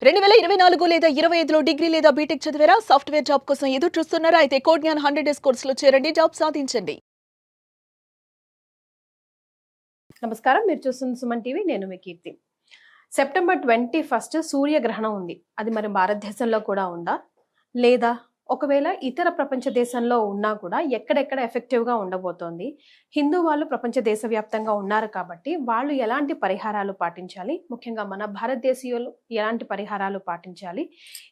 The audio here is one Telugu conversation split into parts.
2024 లేదా 25లో డిగ్రీ లేదా బీటెక్ చదివారా? సాఫ్ట్‌వేర్ జాబ్ కోసం ఎదురు చూస్తున్నారా? అయితే కోడ్ జ్ఞాన్ 100 డేస్ కోర్సులో చేరండి. జాబ్ సాధించండి. నమస్కారం, మీరు చూస్తున్న సుమన్ టీవీ. నేను మీ కీర్తి. సెప్టెంబర్ 21 సూర్యగ్రహణం ఉంది. అది మరి భారతదేశంలో కూడా ఉందా, లేదా ఒకవేళ ఇతర ప్రపంచ దేశంలో ఉన్నా కూడా ఎక్కడెక్కడ ఎఫెక్టివ్గా ఉండబోతోంది? హిందూ వాళ్ళు ప్రపంచ దేశవ్యాప్తంగా ఉన్నారు కాబట్టి వాళ్ళు ఎలాంటి పరిహారాలు పాటించాలి, ముఖ్యంగా మన భారతదేశీయులు ఎలాంటి పరిహారాలు పాటించాలి,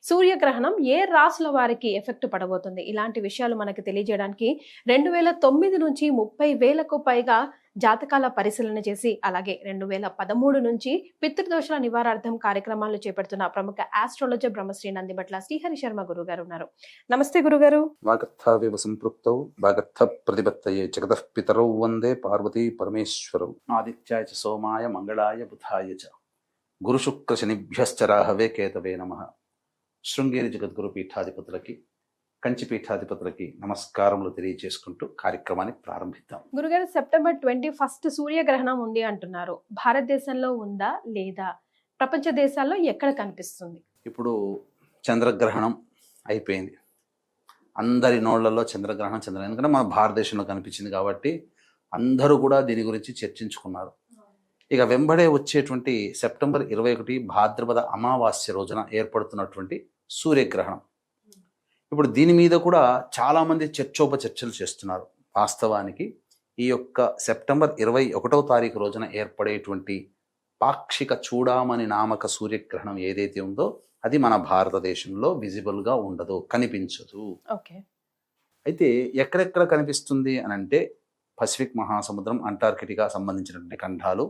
సూర్యగ్రహణం ఏ రాసుల వారికి ఎఫెక్ట్ పడబోతుంది, ఇలాంటి విషయాలు మనకి తెలియజేయడానికి 2009 నుంచి 30,000కు పైగా జాతకాల పరిశీలన చేసి, అలాగే 2013 నుంచి పితృదోషాల నివారార్థం కార్యక్రమాలు చేపడుతున్న ప్రముఖ ఆస్ట్రాలజర్ బ్రహ్మశ్రీ నందిబట్ల శ్రీహరి శర్మ గురుగారు ఉన్నారు. నమస్తే గురుగారు. వాగర్థావివ సంపృక్తౌ వాగర్థ ప్రతిపత్తయే జగతః పితరౌ వందే పార్వతీ పరమేశ్వరౌ ఆదిత్యాయ చ సోమాయ మంగళాయ బుధాయ చ గురు శుక్ర శనిభ్యశ్చ రాహవే కేతవే నమః. శృంగేరి జగద్గురు పీఠాధిపతులకి, కంచి పీఠాధిపతులకి నమస్కారములు తెలియజేసుకుంటూ కార్యక్రమాన్ని ప్రారంభిద్దాం. గురుగారు, సెప్టెంబర్ 21 సూర్యగ్రహణం ఉంది అంటున్నారు. భారతదేశంలో ఉందా, లేదా ప్రపంచ దేశాల్లో ఎక్కడ కనిపిస్తుంది? ఇప్పుడు చంద్రగ్రహణం అయిపోయింది. అందరి నోళ్లలో చంద్రగ్రహణం ఎందుకంటే మన భారతదేశంలో కనిపించింది కాబట్టి అందరూ కూడా దీని గురించి చర్చించుకున్నారు. ఇక వెంబడే వచ్చేటువంటి సెప్టెంబర్ 21 భాద్రపద అమావాస్య రోజున ఏర్పడుతున్నటువంటి సూర్యగ్రహణం. ఇప్పుడు దీని మీద కూడా చాలామంది చర్చోపచర్చలు చేస్తున్నారు. వాస్తవానికి ఈ యొక్క సెప్టెంబర్ 21వ తారీఖు రోజున ఏర్పడేటువంటి పాక్షిక చూడామణి నామక సూర్యగ్రహణం ఏదైతే ఉందో అది మన భారతదేశంలో విజిబుల్గా ఉండదు, కనిపించదు. అయితే ఎక్కడెక్కడ కనిపిస్తుంది అని అంటే పసిఫిక్ మహాసముద్రం, అంటార్కిటికా సంబంధించినటువంటి ఖండాలు,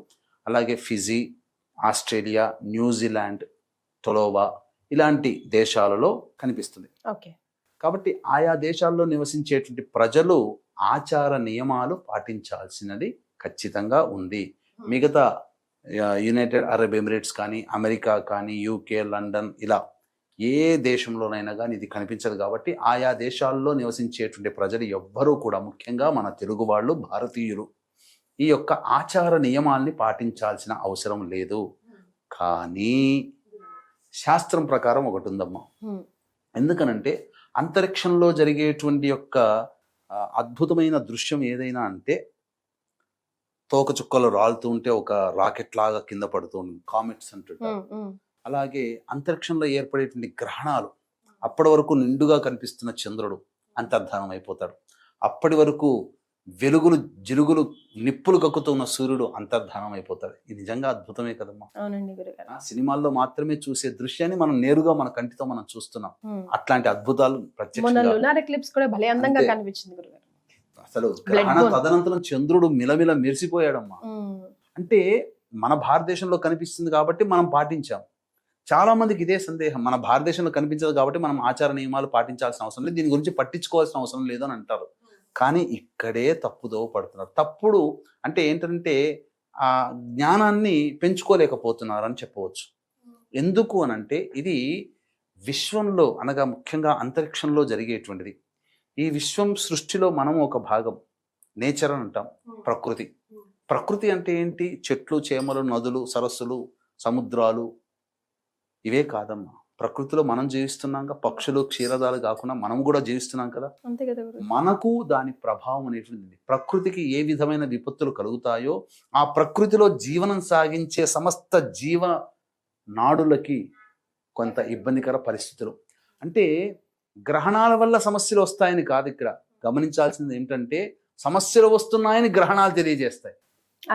అలాగే ఫిజీ, ఆస్ట్రేలియా, న్యూజిలాండ్, టొలోవా ఇలాంటి దేశాలలో కనిపిస్తుంది. కాబట్టి ఆయా దేశాల్లో నివసించేటువంటి ప్రజలు ఆచార నియమాలు పాటించాల్సినది ఖచ్చితంగా ఉంది. మిగతా యునైటెడ్ అరబ్ ఎమిరేట్స్ కానీ, అమెరికా కానీ, యూకే, లండన్ ఇలా ఏ దేశంలోనైనా కానీ ఇది కనిపించదు. కాబట్టి ఆయా దేశాల్లో నివసించేటువంటి ప్రజలు ఎవ్వరూ కూడా, ముఖ్యంగా మన తెలుగు వాళ్ళు, భారతీయులు ఈ యొక్క ఆచార నియమాల్ని పాటించాల్సిన అవసరం లేదు. కానీ శాస్త్రం ప్రకారం ఒకటి ఉందమ్మా. ఎందుకనంటే అంతరిక్షంలో జరిగేటువంటి యొక్క అద్భుతమైన దృశ్యం ఏదైనా అంటే తోకచుక్కలు రాలుతూ ఉంటే ఒక రాకెట్ లాగా కింద పడుతూ ఉంటుంది, కామెట్స్ అంటుంటారు. అలాగే అంతరిక్షంలో ఏర్పడేటువంటి గ్రహణాలు, అప్పటి వరకు నిండుగా కనిపిస్తున్న చంద్రుడు అంతర్ధానం అయిపోతాడు. అప్పటి వరకు వెలుగులు జిలుగులు నిప్పులు కక్కుతున్న సూర్యుడు అంతర్ధానం అయిపోతాడు. ఇది నిజంగా అద్భుతమే కదమ్మా. సినిమాల్లో మాత్రమే చూసే దృశ్యాన్ని మనం నేరుగా మన కంటితో మనం చూస్తున్నాం. అట్లాంటి అద్భుతాలు అసలు గ్రహణ తదనంతరం చంద్రుడు మిలమిల మెరిసిపోయాడమ్మా. అంటే మన భారతదేశంలో కనిపిస్తుంది కాబట్టి మనం పాటించాం. చాలా మందికి ఇదే సందేహం, మన భారతదేశంలో కనిపించదు కాబట్టి మనం ఆచార నియమాలు పాటించాల్సిన అవసరం లేదు, దీని గురించి పట్టించుకోవాల్సిన అవసరం లేదు అని అంటారు. కానీ ఇక్కడే తప్పుదో పడుతున్నారు. తప్పుడు అంటే ఏంటంటే ఆ జ్ఞానాన్ని పెంచుకోలేకపోతున్నారు అని చెప్పవచ్చు. ఎందుకు అనంటే ఇది విశ్వంలో అనగా ముఖ్యంగా అంతరిక్షంలో జరిగేటువంటిది. ఈ విశ్వం సృష్టిలో మనం ఒక భాగం. నేచర్ అని అంటాం, ప్రకృతి. ప్రకృతి అంటే ఏంటి? చెట్లు, చేమలు, నదులు, సరస్సులు, సముద్రాలు ఇవే కాదమ్మా. ప్రకృతిలో మనం జీవిస్తున్నాం, పక్షులు, క్షీరదాలు కాకుండా మనం కూడా జీవిస్తున్నాం కదా. మనకు దాని ప్రభావం అనేటువంటిది. ప్రకృతికి ఏ విధమైన విపత్తులు కలుగుతాయో ఆ ప్రకృతిలో జీవనం సాగించే సమస్త జీవ నాడులకి కొంత ఇబ్బందికర పరిస్థితులు. అంటే గ్రహణాల వల్ల సమస్యలు వస్తాయని కాదు, ఇక్కడ గమనించాల్సింది ఏంటంటే సమస్యలు వస్తున్నాయని గ్రహణాలు తెలియజేస్తాయి.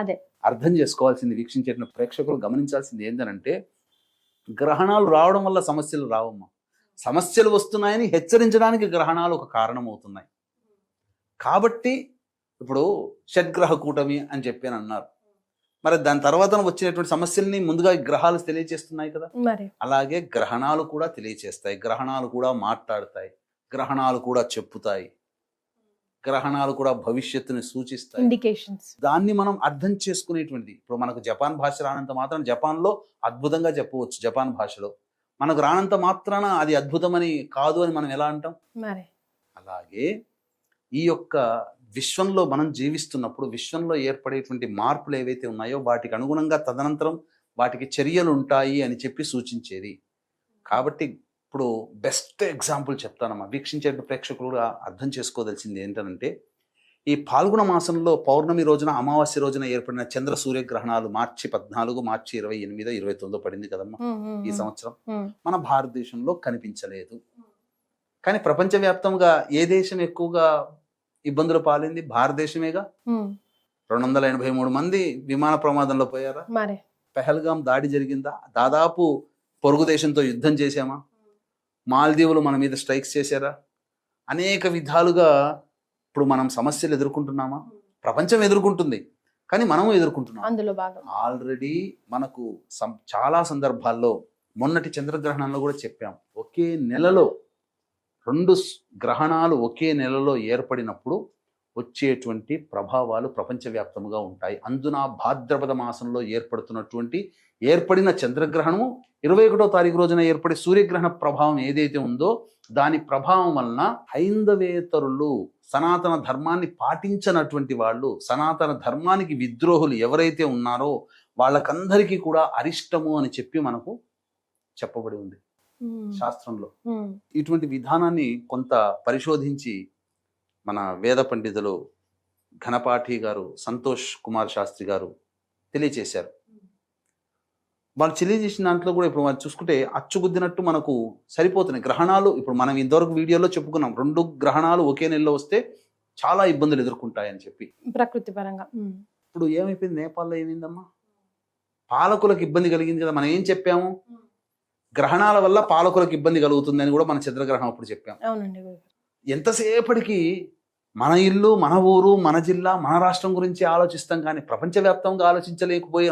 అదే అర్థం చేసుకోవాల్సింది, వీక్షించేట ప్రేక్షకులు గమనించాల్సింది ఏంటంటే గ్రహణాలు రావడం వల్ల సమస్యలు రావమ్మా. సమస్యలు వస్తున్నాయని హెచ్చరించడానికి గ్రహణాలు ఒక కారణం అవుతున్నాయి. కాబట్టి ఇప్పుడు షడ్గ్రహ కూటమి అని చెప్పి అన్నారు. మరి దాని తర్వాత వచ్చినటువంటి సమస్యల్ని ముందుగా గ్రహాలు తెలియజేస్తున్నాయి కదా. అలాగే గ్రహణాలు కూడా తెలియజేస్తాయి, గ్రహణాలు కూడా మాట్లాడతాయి, గ్రహణాలు కూడా చెప్పుతాయి, గ్రహణాలు కూడా భవిష్యత్తుని సూచిస్తాయి. దాన్ని మనం అర్థం చేసుకునేటువంటిది. ఇప్పుడు మనకు జపాన్ భాష రానంత మాత్రం జపాన్లో అద్భుతంగా చెప్పవచ్చు, జపాన్ భాషలో. మనకు రానంత మాత్రాన అది అద్భుతమని కాదు అని మనం ఎలా అంటాం? అలాగే ఈ యొక్క విశ్వంలో మనం జీవిస్తున్నప్పుడు విశ్వంలో ఏర్పడేటువంటి మార్పులు ఏవైతే ఉన్నాయో వాటికి అనుగుణంగా తదనంతరం వాటికి చర్యలు ఉంటాయి అని చెప్పి సూచించేది. కాబట్టి ఇప్పుడు బెస్ట్ ఎగ్జాంపుల్ చెప్తానమ్మా, వీక్షించే ప్రేక్షకులు కూడా అర్థం చేసుకోదలిసింది ఏంటంటే, ఈ పాల్గొన మాసంలో పౌర్ణమి రోజున అమావాస్య రోజున ఏర్పడిన చంద్ర సూర్యగ్రహణాలు మార్చి 14, మార్చి 28, 29 పడింది కదమ్మా ఈ సంవత్సరం. మన భారతదేశంలో కనిపించలేదు. కానీ ప్రపంచవ్యాప్తంగా ఏ దేశం ఎక్కువగా ఇబ్బందులు పాలింది? భారతదేశమేగా. 283 మంది విమాన ప్రమాదంలో పోయారా? పెహల్గాం దాడి జరిగిందా? దాదాపు పొరుగు దేశంతో యుద్ధం చేశామా? మాల్దీవులు మన మీద స్ట్రైక్స్ చేశారా? అనేక విధాలుగా ఇప్పుడు మనం సమస్యలు ఎదుర్కొంటున్నామా? ప్రపంచం ఎదుర్కొంటుంది, కానీ మనం ఎదుర్కొంటున్నాం. అందులో భాగం ఆల్రెడీ మనకు చాలా సందర్భాల్లో మొన్నటి చంద్రగ్రహణంలో కూడా చెప్పాం, ఒకే నెలలో 2 గ్రహణాలు ఒకే నెలలో ఏర్పడినప్పుడు వచ్చేటువంటి ప్రభావాలు ప్రపంచవ్యాప్తంగా ఉంటాయి. అందున భాద్రపద మాసంలో ఏర్పడిన చంద్రగ్రహణము 21వ తారీఖు రోజున ఏర్పడే సూర్యగ్రహణ ప్రభావం ఏదైతే ఉందో దాని ప్రభావం వలన హైందవేతరులు, సనాతన ధర్మాన్ని పాటించనటువంటి వాళ్ళు, సనాతన ధర్మానికి విద్రోహులు ఎవరైతే ఉన్నారో వాళ్ళకందరికీ కూడా అరిష్టము అని చెప్పి మనకు చెప్పబడి ఉంది శాస్త్రంలో. ఇటువంటి విధానాన్ని కొంత పరిశోధించి మన వేద పండితులు ఘనపాఠి గారు, సంతోష్ కుమార్ శాస్త్రి గారు తెలియచేశారు. వాళ్ళు తెలియజేసిన దాంట్లో కూడా ఇప్పుడు మనం చూసుకుంటే అచ్చుగుద్దినట్టు మనకు సరిపోతున్నాయి గ్రహణాలు. ఇప్పుడు మనం ఇంతవరకు వీడియోలో చెప్పుకున్నాం, 2 గ్రహణాలు ఒకే నెలలో వస్తే చాలా ఇబ్బందులు ఎదుర్కొంటాయని చెప్పి ప్రకృతి పరంగా. ఇప్పుడు ఏమైపోయింది? నేపాల్లో ఏమైందమ్మా? పాలకులకు ఇబ్బంది కలిగింది కదా. మనం ఏం చెప్పాము? గ్రహణాల వల్ల పాలకులకు ఇబ్బంది కలుగుతుందని కూడా మన చంద్రగ్రహణం అప్పుడు చెప్పాం. ఎంతసేపటికి మన ఇల్లు, మన ఊరు, మన జిల్లా, మన రాష్ట్రం గురించి ఆలోచిస్తాం, కానీ ప్రపంచవ్యాప్తంగా ఆలోచించలేకపోయి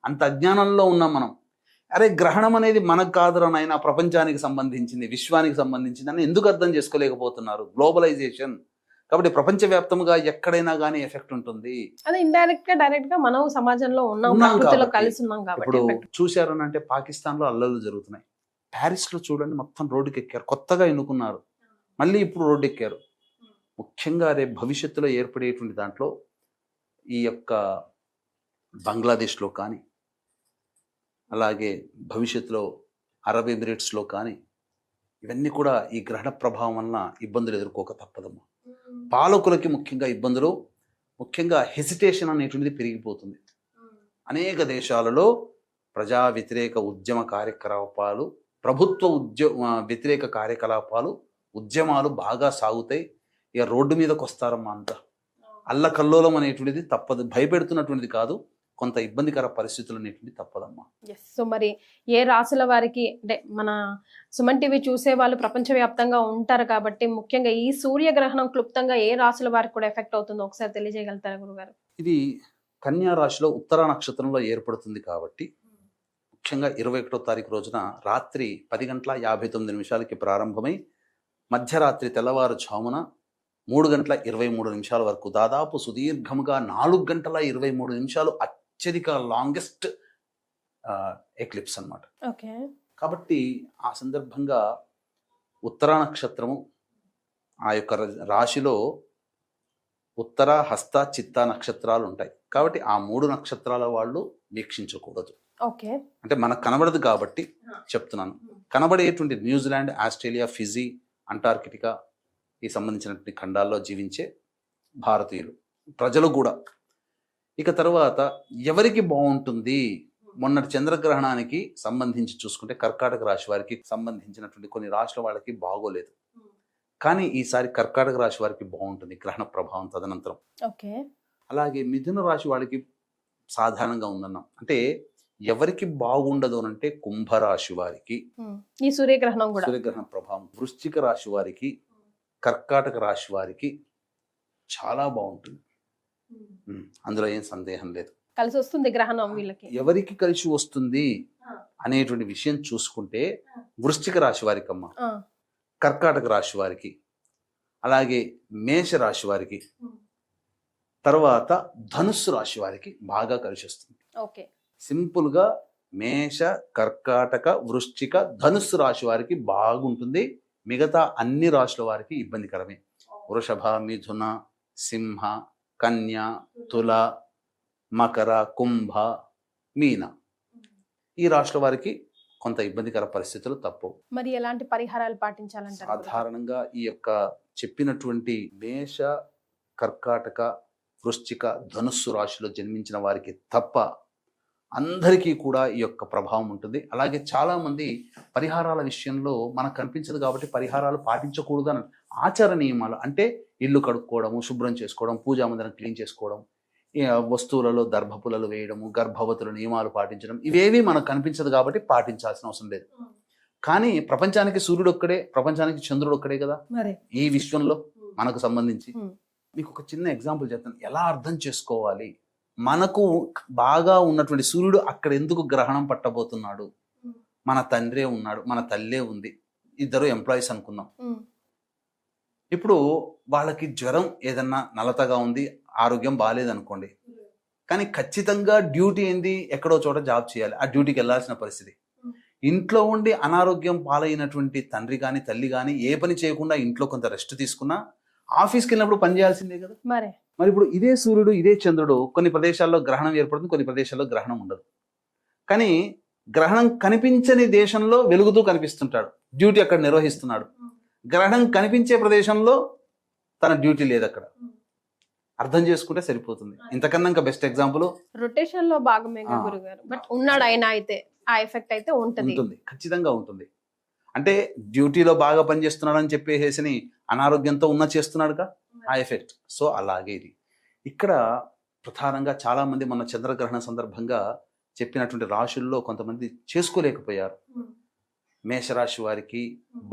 అంత అజ్ఞానంలో ఉన్నాం మనం. అరే గ్రహణం అనేది మనకు కాదురా నాయనా, ప్రపంచానికి సంబంధించింది, విశ్వానికి సంబంధించింది అని ఎందుకు అర్థం చేసుకోలేకపోతున్నారు? గ్లోబలైజేషన్. కాబట్టి ప్రపంచవ్యాప్తంగా ఎక్కడైనా కానీ ఎఫెక్ట్ ఉంటుంది. అదే ఇండైరెక్ట్ గా డైరెక్ట్ గా మనం సమాజంలో కలిసి ఉన్నాం కాబట్టి. ఇప్పుడు చూశారనంటే పాకిస్తాన్ లో అల్లర్లు జరుగుతున్నాయి. ప్యారిస్ లో చూడండి, మొత్తం రోడ్డుకి ఎక్కారు, కొత్తగా ఎన్నుకున్నారు, మళ్ళీ ఇప్పుడు రోడ్డు ఎక్కారు. ముఖ్యంగా రేపు భవిష్యత్తులో ఏర్పడేటువంటి దాంట్లో ఈ యొక్క బంగ్లాదేశ్లో కానీ, అలాగే భవిష్యత్తులో అరబ్ ఎమిరేట్స్లో కానీ, ఇవన్నీ కూడా ఈ గ్రహణ ప్రభావం వలన ఇబ్బందులు ఎదుర్కోక తప్పదమ్మా. పాలకులకి ముఖ్యంగా ఇబ్బందులు, ముఖ్యంగా హెసిటేషన్ అనేటువంటిది పెరిగిపోతుంది. అనేక దేశాలలో ప్రజా వ్యతిరేక ఉద్యమ కార్యకలాపాలు, ప్రభుత్వ వ్యతిరేక కార్యకలాపాలు, ఉద్యమాలు బాగా సాగుతాయి. ఇక రోడ్డు మీదకి వస్తారమ్మా. అంతా అల్లకల్లోలం అనేటువంటిది తప్పదు, భయపెడుతున్నటువంటిది కాదు, కొంత ఇబ్బందికర పరిస్థితులు అనేటువంటి తప్పదమ్మా. సో మరి ఏ రాశుల వారికి, అంటే మన సుమన్ టీవీ చూసే వాళ్ళు ప్రపంచవ్యాప్తంగా ఉంటారు కాబట్టి ముఖ్యంగా ఈ సూర్యగ్రహణం క్లుప్తంగా ఏ రాశుల వారికి కూడా ఎఫెక్ట్ అవుతుందో ఒకసారి తెలియజేయగలుగుతారా గురుగారు? ఇది కన్యా రాశిలో ఉత్తరా నక్షత్రంలో ఏర్పడుతుంది కాబట్టి ముఖ్యంగా 21వ తారీఖు రోజున రాత్రి 10:59 ప్రారంభమై మధ్యరాత్రి తెల్లవారుజామున 3:23 వరకు దాదాపు సుదీర్ఘంగా 4:23 అత్యధిక లాంగెస్ట్ ఎక్లిప్స్ అన్నమాట. కాబట్టి ఆ సందర్భంగా ఉత్తరా నక్షత్రము ఆ యొక్క రాశిలో ఉత్తర, హస్త, చిత్త నక్షత్రాలు ఉంటాయి. కాబట్టి ఆ 3 నక్షత్రాల వాళ్ళు వీక్షించకూడదు. అంటే మనకు కనబడదు కాబట్టి చెప్తున్నాను. కనబడేటువంటి న్యూజిలాండ్, ఆస్ట్రేలియా, ఫిజీ, అంటార్కిటికా ఈ సంబంధించినటువంటి ఖండాల్లో జీవించే భారతీయులు ప్రజలు కూడా. ఇక తర్వాత ఎవరికి బాగుంటుంది? మొన్నటి చంద్రగ్రహణానికి సంబంధించి చూసుకుంటే కర్కాటక రాశి వారికి సంబంధించినటువంటి కొన్ని రాశుల వాళ్ళకి బాగోలేదు, కానీ ఈసారి కర్కాటక రాశి వారికి బాగుంటుంది గ్రహణ ప్రభావం తదనంతరం. అలాగే మిథున రాశి వాళ్ళకి సాధారణంగా ఉందన్నాం. అంటే ఎవరికి బాగుండదు అంటే కుంభరాశి వారికి ఈ సూర్యగ్రహణం ప్రభావం, వృశ్చిక రాశి వారికి, కర్కాటక రాశి వారికి చాలా బాగుంటుంది. అందులో ఏం సందేహం లేదు. కలిసి వస్తుంది గ్రహణం వీళ్ళకి. ఎవరికి కలిసి వస్తుంది అనేటువంటి విషయం చూసుకుంటే వృశ్చిక రాశి వారికి అమ్మ, కర్కాటక రాశి వారికి, అలాగే మేష రాశి వారికి, తర్వాత ధనుస్సు రాశి వారికి బాగా కలిసి వస్తుంది. సింపుల్ గా మేష, కర్కాటక, వృశ్చిక, ధనుస్సు రాశి వారికి బాగుంటుంది. మిగతా అన్ని రాశుల వారికి ఇబ్బందికరమే. వృషభ, మిథున, సింహ, కన్య, తుల, మకర, కుంభ, మీన ఈ రాశుల వారికి కొంత ఇబ్బందికర పరిస్థితులు తప్పవు. మరి ఎలాంటి పరిహారాలు పాటించాలంటారు గురుగారు? సాధారణంగా ఈ యొక్క చెప్పినటువంటి మేష, కర్కాటక, వృశ్చిక, ధనుస్సు రాశిలో జన్మించిన వారికి తప్ప అందరికీ కూడా ఈ యొక్క ప్రభావం ఉంటుంది. అలాగే చాలా మంది పరిహారాల విషయంలో మనకు కనిపించదు కాబట్టి పరిహారాలు పాటించకూడదు అని ఆచార నియమాలు అంటే ఇల్లు కడుక్కోవడము, శుభ్రం చేసుకోవడం, పూజా మందిరం క్లీన్ చేసుకోవడం, వస్తువులలో దర్భపులలు వేయడము, గర్భవతుల నియమాలు పాటించడం, ఇవేవి మనకు కనిపించదు కాబట్టి పాటించాల్సిన అవసరం లేదు. కానీ ప్రపంచానికి సూర్యుడు ఒక్కడే, ప్రపంచానికి చంద్రుడు ఒక్కడే కదా మరి ఈ విశ్వంలో మనకు సంబంధించి. మీకు ఒక చిన్న ఎగ్జాంపుల్ చెప్తాను, ఎలా అర్థం చేసుకోవాలి. మనకు బాగా ఉన్నటువంటి సూర్యుడు అక్కడ ఎందుకు గ్రహణం పట్టబోతున్నాడు? మన తండ్రే ఉన్నాడు, మన తల్లే ఉంది, ఇద్దరు ఎంప్లాయీస్ అనుకుందాం. ఇప్పుడు వాళ్ళకి జ్వరం ఏదన్నా నలతగా ఉంది, ఆరోగ్యం బాగాలేదనుకోండి, కానీ ఖచ్చితంగా డ్యూటీ ఏంది, ఎక్కడో చోట జాబ్ చేయాలి, ఆ డ్యూటీకి వెళ్ళాల్సిన పరిస్థితి. ఇంట్లో ఉండి అనారోగ్యం పాలైనటువంటి తండ్రి కానీ తల్లి కానీ ఏ పని చేయకుండా ఇంట్లో కొంత రెస్ట్ తీసుకున్నా ఆఫీస్కి వెళ్ళినప్పుడు పని చేయాల్సిందే కదా. మరి ఇప్పుడు ఇదే సూర్యుడు, ఇదే చంద్రుడు కొన్ని ప్రదేశాల్లో గ్రహణం ఏర్పడుతుంది, కొన్ని ప్రదేశాల్లో గ్రహణం ఉండదు. కానీ గ్రహణం కనిపించని దేశంలో వెలుగుతూ కనిపిస్తుంటాడు, డ్యూటీ అక్కడ నిర్వహిస్తున్నాడు. గ్రహణం కనిపించే ప్రదేశంలో తన డ్యూటీ లేదు అక్కడ. అర్థం చేసుకుంటే సరిపోతుంది. ఇంతకన్నా ఇంకా బెస్ట్ ఎగ్జాంపుల్ రొటేషన్ లో భాగమే గురుగారు. బట్ ఉన్నాడు ఆయన అయితే ఆ ఎఫెక్ట్ అయితే ఉంటుంది, ఖచ్చితంగా ఉంటుంది. అంటే డ్యూటీలో బాగా పనిచేస్తున్నాడు అని చెప్పేసి అనారోగ్యంతో ఉన్న చేస్తున్నాడుగా ఆ ఎఫెక్ట్. సో అలాగే ఇది ఇక్కడ ప్రధానంగా చాలా మంది మన చంద్రగ్రహణ సందర్భంగా చెప్పినటువంటి రాశుల్లో కొంతమంది చేసుకోలేకపోయారు. మేషరాశి వారికి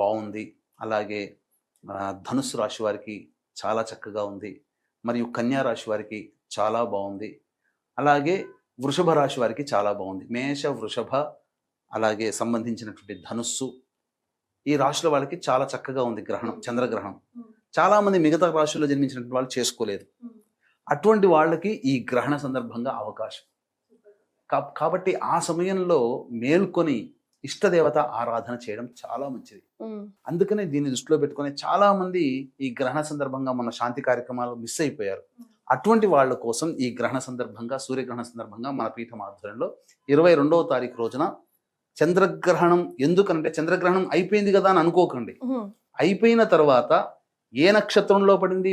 బాగుంది, అలాగే ధనుస్సు రాశి వారికి చాలా చక్కగా ఉంది, మరియు కన్యా రాశి వారికి చాలా బాగుంది, అలాగే వృషభ రాశి వారికి చాలా బాగుంది. మేష, వృషభ, అలాగే సంబంధించినటువంటి ధనుస్సు, ఈ రాశుల వాళ్ళకి చాలా చక్కగా ఉంది గ్రహణం, చంద్రగ్రహణం. చాలా మంది మిగతా రాశుల్లో జన్మించినటువంటి వాళ్ళు చేసుకోలేదు. అటువంటి వాళ్ళకి ఈ గ్రహణ సందర్భంగా అవకాశం కాబట్టి ఆ సమయంలో మేల్కొని ఇష్టదేవత ఆరాధన చేయడం చాలా మంచిది. అందుకనే దీన్ని దృష్టిలో పెట్టుకుని చాలా మంది ఈ గ్రహణ సందర్భంగా మన శాంతి కార్యక్రమాలు మిస్ అయిపోయారు. అటువంటి వాళ్ళ కోసం ఈ గ్రహణ సందర్భంగా, సూర్యగ్రహణ సందర్భంగా మన పీఠం ఆధ్వర్యంలో 22వ తారీఖు రోజున చంద్రగ్రహణం, ఎందుకంటే చంద్రగ్రహణం అయిపోయింది కదా అని అనుకోకండి. అయిపోయిన తర్వాత ఏ నక్షత్రంలో పడింది?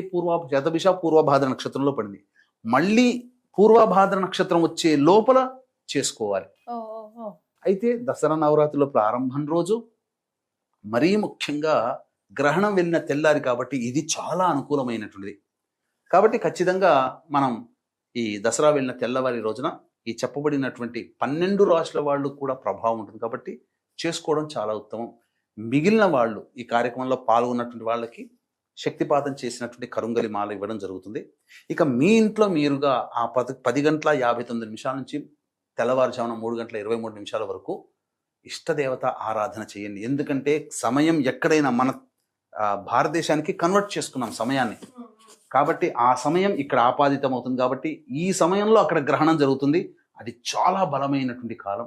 శతభిష పూర్వభాద్ర నక్షత్రంలో పడింది. మళ్ళీ పూర్వభాద్ర నక్షత్రం వచ్చే లోపల చేసుకోవాలి. అయితే దసరా నవరాత్రిలో ప్రారంభం రోజు మరీ ముఖ్యంగా గ్రహణం వెళ్ళిన తెల్లారి కాబట్టి ఇది చాలా అనుకూలమైనటువంటిది. కాబట్టి ఖచ్చితంగా మనం ఈ దసరా వెళ్ళిన తెల్లవారి రోజున ఈ చెప్పబడినటువంటి 12 రాశుల వాళ్ళు కూడా ప్రభావం ఉంటుంది కాబట్టి చేసుకోవడం చాలా ఉత్తమం. మిగిలిన వాళ్ళు ఈ కార్యక్రమంలో పాల్గొన్నటువంటి వాళ్ళకి శక్తిపాతం చేసినటువంటి కరుంగలి మాల ఇవ్వడం జరుగుతుంది. ఇక మీ ఇంట్లో మీరుగా ఆ 10 గంటల 59 నిమిషాల నుంచి తెల్లవారుజామున 3 గంటల 23 నిమిషాల వరకు ఇష్టదేవత ఆరాధన చేయండి. ఎందుకంటే సమయం ఎక్కడైనా మన భారతదేశానికి కన్వర్ట్ చేసుకున్నాం సమయాన్ని, కాబట్టి ఆ సమయం ఇక్కడ ఆపాదితం అవుతుంది. కాబట్టి ఈ సమయంలో అక్కడ గ్రహణం జరుగుతుంది. అది చాలా బలమైనటువంటి కాలం.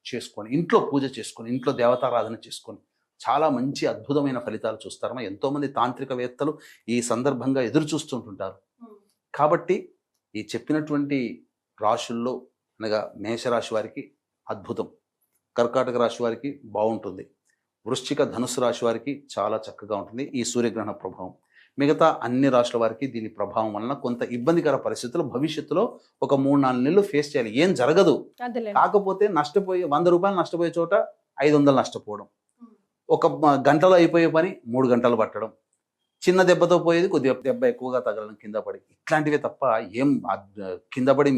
చేసుకొని ఇంట్లో పూజ చేసుకొని ఇంట్లో దేవతారాధన చేసుకొని చాలా మంచి అద్భుతమైన ఫలితాలు చూస్తారమ్మా. ఎంతోమంది తాంత్రికవేత్తలు ఈ సందర్భంగా ఎదురు చూస్తుంటుంటారు. కాబట్టి ఈ చెప్పినటువంటి రాశుల్లో అనగా మేషరాశి వారికి అద్భుతం, కర్కాటక రాశి వారికి బాగుంటుంది, వృశ్చిక ధనుస్సు రాశి వారికి చాలా చక్కగా ఉంటుంది ఈ సూర్యగ్రహణ ప్రభావం. మిగతా అన్ని రాష్ట్రాల వారికి దీని ప్రభావం వలన కొంత ఇబ్బందికర పరిస్థితులు భవిష్యత్తులో ఒక 3-4 నెలలు ఫేస్ చేయాలి. ఏం జరగదు, కాకపోతే నష్టపోయే 100 రూపాయలు నష్టపోయే చోట 500 నష్టపోవడం, ఒక గంటలో అయిపోయే పని 3 గంటలు పట్టడం, చిన్న దెబ్బతో పోయేది కొద్దిగా దెబ్బ ఎక్కువగా తగలడం కింద పడి, ఇట్లాంటివే తప్ప ఏం కింద పడి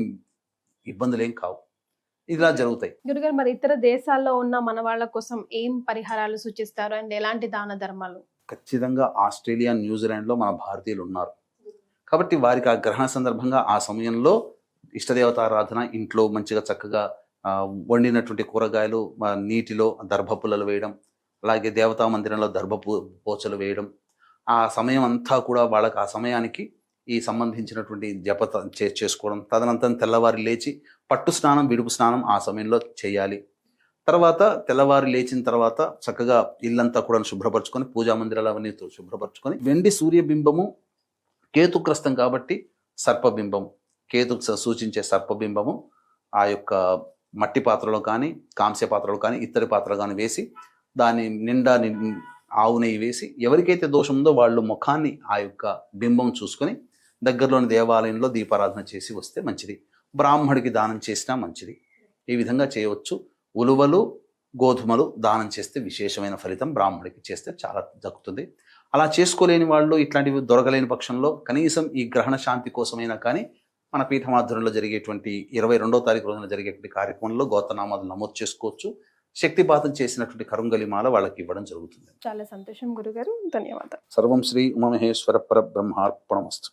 ఇబ్బందులు ఏం కావు. ఇలా జరుగుతాయి. గురుగారు, మరి ఇతర దేశాల్లో ఉన్న మన వాళ్ళ కోసం ఏం పరిహారాలు సూచిస్తారు అండ్ ఎలాంటి దాన ధర్మాలు? ఖచ్చితంగా ఆస్ట్రేలియా, న్యూజిలాండ్లో మన భారతీయులు ఉన్నారు కాబట్టి వారికి ఆ గ్రహణ సందర్భంగా ఆ సమయంలో ఇష్టదేవతారాధన, ఇంట్లో మంచిగా చక్కగా వండినటువంటి కూరగాయలు నీటిలో దర్భపుల్లలు వేయడం, అలాగే దేవతా మందిరంలో పోచలు వేయడం, ఆ సమయం అంతా కూడా వాళ్ళకి ఆ సమయానికి ఈ సంబంధించినటువంటి జపత చేసుకోవడం. తదనంతరం తెల్లవారి లేచి పట్టు స్నానం, విడుపు స్నానం ఆ సమయంలో చేయాలి. తర్వాత తెల్లవారి లేచిన తర్వాత చక్కగా ఇల్లంతా కూడా శుభ్రపరచుకొని, పూజా మందిరాలు అవన్నీ శుభ్రపరచుకొని, వెండి సూర్యబింబము కేతుగ్రస్తం కాబట్టి సర్పబింబము, కేతు సూచించే సర్పబింబము ఆ యొక్క మట్టి పాత్రలో కానీ కాంస్య పాత్రలో కానీ ఇత్తడి పాత్రలో కానీ వేసి దాని నిండా ఆవు నెయ్యి వేసి ఎవరికైతే దోషం ఉందో వాళ్ళు ముఖాన్ని ఆ యొక్క బింబం చూసుకొని దగ్గరలోని దేవాలయంలో దీపారాధన చేసి వస్తే మంచిది. బ్రాహ్మడికి దానం చేసినా మంచిది. ఈ విధంగా చేయవచ్చు. ఉలువలు గోధుమలు దానం చేస్తే విశేషమైన ఫలితం బ్రాహ్మడికి చేస్తే చాలా దక్కుతుంది. అలా చేసుకోలేని వాళ్ళు, ఇట్లాంటివి దొరకలేని పక్షంలో కనీసం ఈ గ్రహణ శాంతి కోసమైనా కానీ మన పీఠమాధ్వర్యంలో జరిగేటువంటి 22వ తారీఖు రోజున జరిగేటువంటి కార్యక్రమంలో గోత్రనామాలు నమోదు చేసుకోవచ్చు. శక్తిపాతం చేసినటువంటి కరుంగలిమాల వాళ్ళకి ఇవ్వడం జరుగుతుంది. చాలా సంతోషం గురుగారు, ధన్యవాదాలు. సర్వం శ్రీ ఉమామహేశ్వర పరబ్రహ్మార్పణమస్తు.